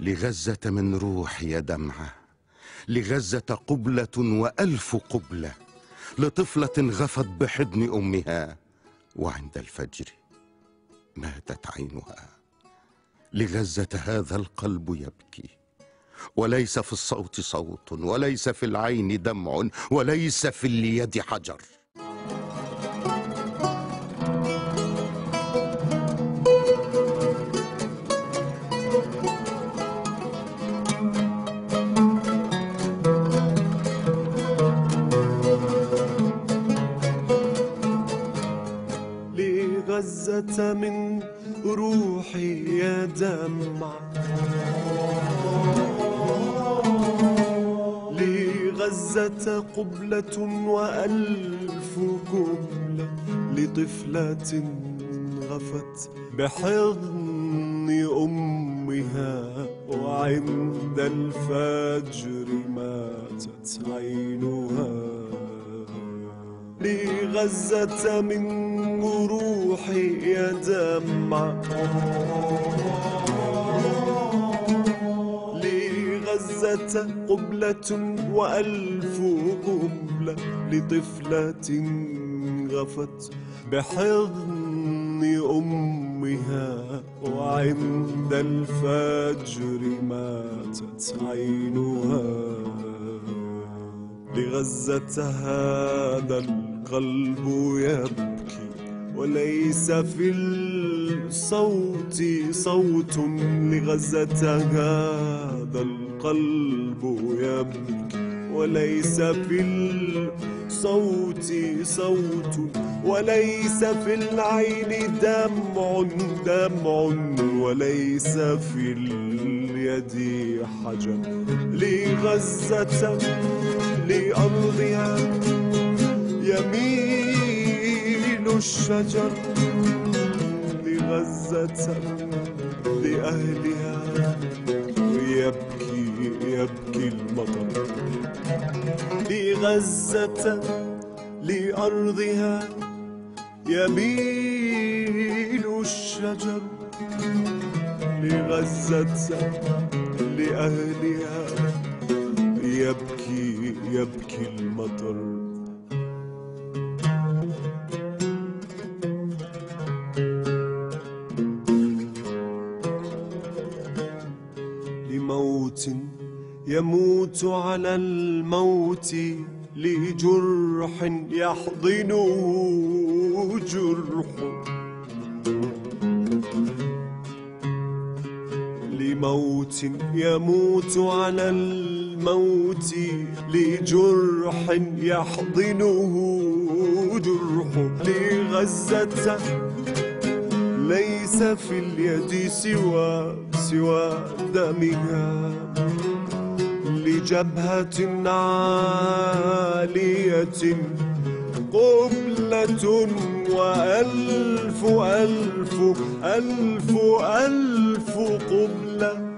لغزة من روحي دمعة، لغزة قبلة وألف قبلة، لطفلة غفت بحضن أمها وعند الفجر ماتت عينها. لغزة هذا القلب يبكي، وليس في الصوت صوت، وليس في العين دمع، وليس في اليد حجر. لغزة من روحي يا دمع، لغزة قبلة وألف قبلة، لطفلة غفت بحضن أمها وعند الفجر ماتت عينها. لغزة من روحي يا دمع، لغزة قبلة وألف قبلة، لطفلة غفت بحضن أمها وعند الفجر ماتت عينها. لغزة هذا القلب يبكي، وليس في الصوت صوت. لغزة هذا القلب يبكي، وليس في الصوت صوت، وليس في العين دمع دمع، وليس في اليد حجر. لغزة لأرضها يميل الشجر، لغزة لأهلها يبكي المطر. لغزة لأرضها يميل الشجر، لغزة لأهلها يبكي المطر. لموت يموت على الموت، لجرح يحضنه جرح. لموت يموت على الموت، لجرح يحضنه جرح. لغزة ليس في اليد سوى دمها، لجبهة عالية قبلة وألف ألف ألف ألف قبلة.